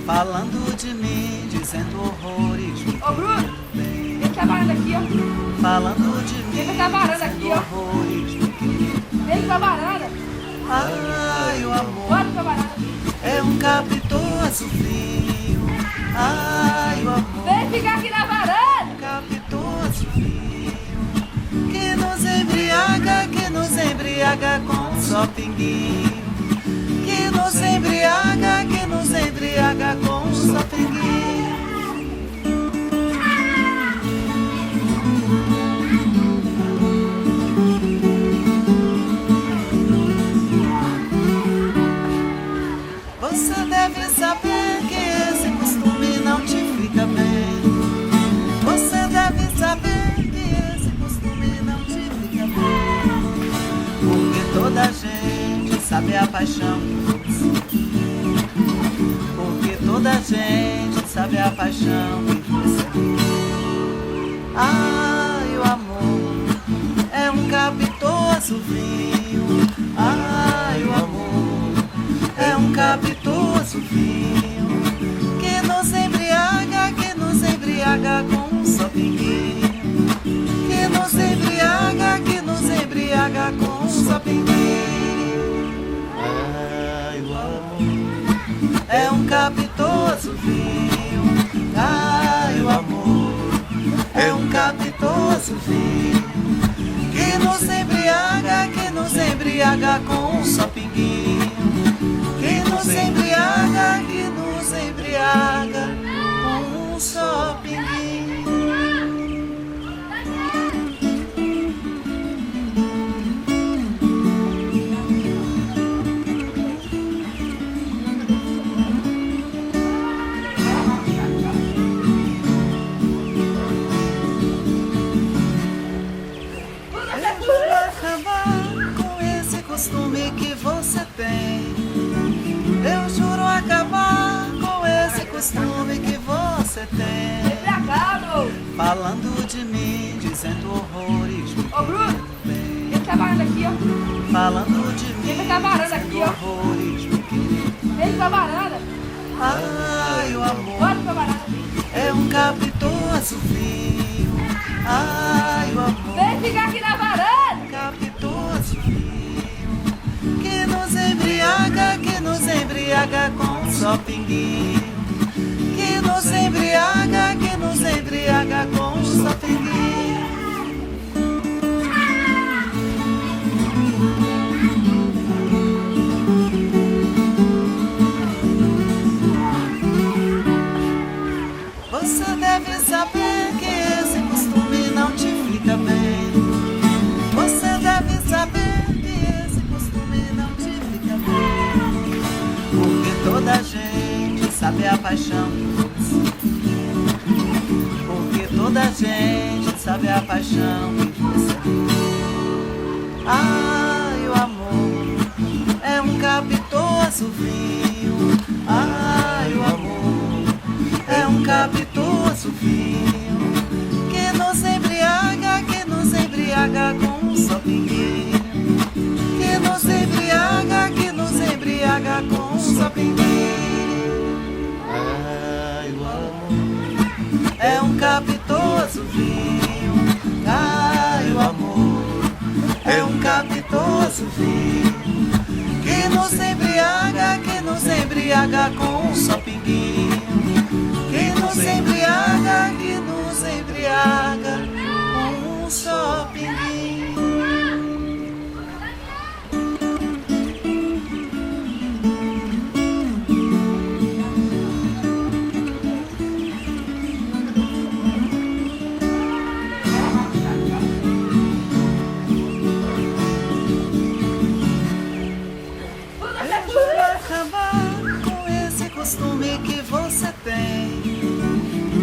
falando de mim, dizendo horrores. Ô Bruno, vem pra varanda aqui, ó. Falando de mim, vem pra varanda aqui, ó. Horrores. Vem pra varanda. Ai, o amor Bora pra varanda. é um capitoso frio. Ai, o amor Vem ficar aqui na varanda. capitoso frio que nos embriaga com só pinguinho. Que nos embriaga com só pinguinho. Você deve saber que esse costume não te fica bem. Você deve saber que esse costume não te fica bem. Porque toda gente sabe a paixão que você tem. Porque toda gente sabe a paixão que você tem. Ai, o amor é um capitoso vinho. Ai, o amor é um capitoso vinho que nos embriaga com um só pinguinho. Que nos embriaga com um só pinguinho. Ai, o amor é um capitoso vinho. Ai, o amor é um capitoso vinho que nos embriaga com um só pinguinho. Que nos embriaga com um só pinguinho. Eu vou acabar com esse costume que você tem. Eu juro acabar com esse costume que você tem. Vem pra cá, bro. Falando de mim, dizendo horrores. Ô Bruno, vem pra varanda aqui, ó. Falando de mim, vem pra varanda aqui, ó. horrores. Vem pra varanda. Ai, o amor Bora pra varanda. é um capitoso vinho. Ai, o amor Vem ficar aqui na varanda. capitoso vinho que nos embriaga com só pinguinho. Que nos embriaga com só pinguinho. Você deve saber que esse costume não te fica bem. Você deve saber que esse costume não te fica bem. Porque toda gente sabe a paixão que você tem. Porque toda gente sabe a paixão que você tem. Ai, o amor é um capitoso vinho. Ai, o amor é um capitoso vinho que nos embriaga com um só pinguinho. Que nos embriaga com um só pinguinho. Ai, o amor é um capitoso vinho. Ai, o amor é um capitoso vinho que nos embriaga com um só pinguinho. Que nos embriaga com um só pinguinho. Eu vou acabar com esse costume que você tem.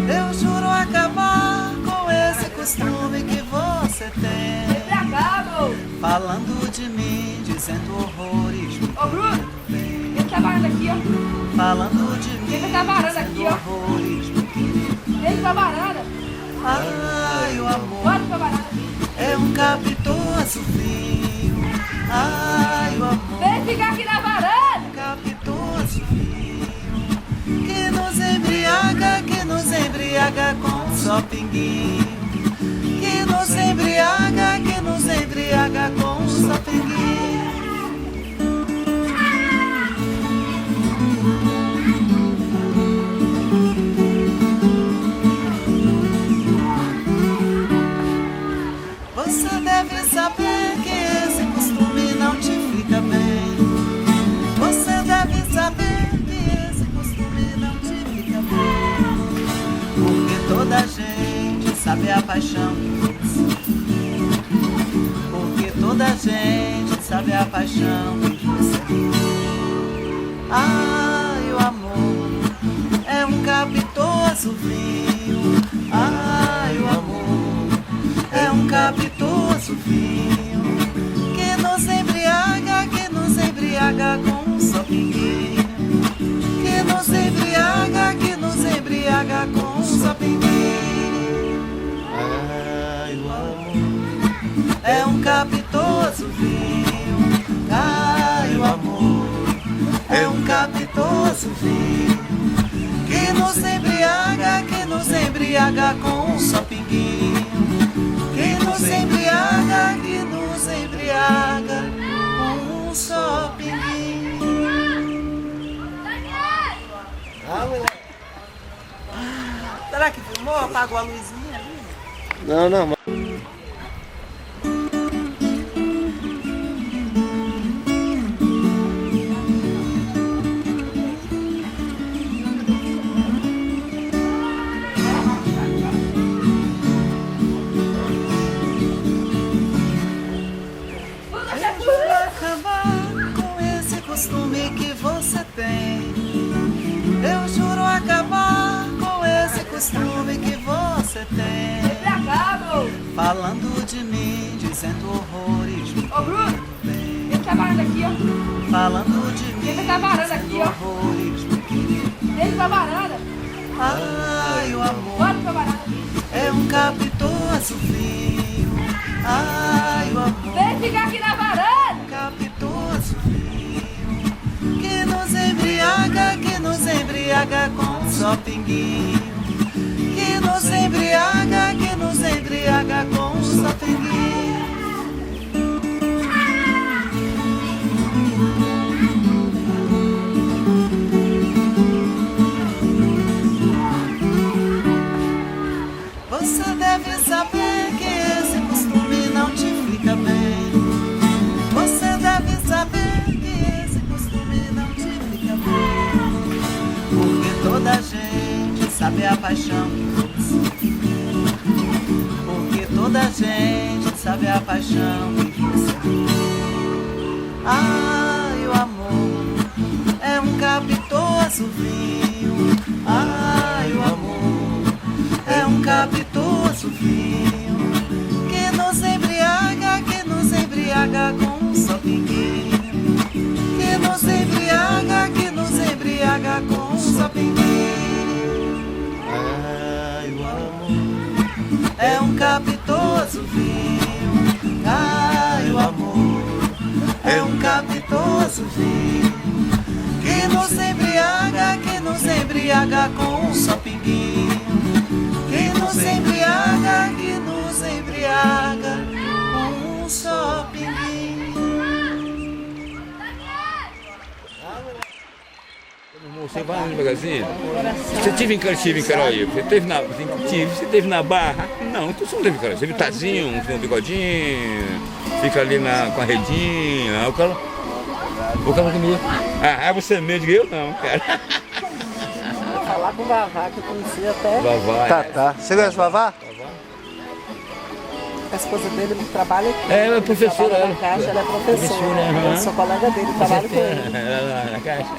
Eu juro acabar com esse costume que você tem. Vem pra cá, bro. Falando de mim, dizendo horrores. Ô Bruno, vem pra varanda aqui, ó. Falando de mim, vem pra varanda aqui, ó. horrores. Vem pra varanda. Ai, o amor Bora pra varanda. é um capitoso vinho. Ai, o amor Vem ficar aqui na varanda. capitoso vinho que nos que nos embriaga com um só pinguinho. Que nos embriaga com um só pinguinho. Você deve saber que esse costume não te fica bem. Você deve saber que esse costume não te fica bem. Porque toda gente sabe a paixão que você tem. Porque toda gente sabe a paixão que você tem. Ai, o amor é um capitoso vinho. Ai, o amor é um capitoso vinho que nos embriaga com um só pinguinho. Que nos embriaga com um só pinguinho. Ai, o amor é um capitoso vinho. Ai, o amor é um capitoso vinho que nos embriaga com um só pinguinho. Que nos embriaga com um só pinguinho. Será que filmou? Apagou a luzinha ali? Não, não. Costume que você tem. Eu juro acabar com esse costume que você tem. Falando de mim, dizendo horrores. Ô, Bruno, ele tá varando aqui, ó. Falando de mim, ele tá varando aqui, ó. Horrores. Ele tá varando. Ai, o amor Bora pra varanda. é um capitoso vinho. Ai, o amor Vem ficar aqui na varanda. capitoso vinho que nos embriaga com um só pinguinho. Que nos embriaga com um só pinguinho. Você deve saber que esse costume não te fica bem. Você deve saber que esse costume não te fica bem. Porque toda gente sabe a paixão que você tem. Porque toda gente sabe a paixão que você tem. Ai, o amor é um capitoso vinho. Ai, o amor é um capitoso vinho que nos embriaga com um só pinguinho. Que nos embriaga com um só pinguinho. Ai, o amor é um capitoso vinho. Ai, o amor é um capitoso vinho que nos embriaga com um só pinguinho. Que nos embriaga com um só pinguinho. Você vai no devagarzinho? Você teve em Caraíba? Você teve na Barra? Não, então você não teve em Caraíba. Você teve Tazinho, tem um bigodinho, fica ali com a redinha. O cara comigo. Ah, é você mesmo? Eu não, cara. Falar com o Vavá, que eu conheci até. Vavá. Tá. Você conhece o Vavá? A esposa dele trabalha aqui. É professora. Trabalha na Caixa, ela é professora. Eu sou colega dele, trabalho com ele. Ela na Caixa.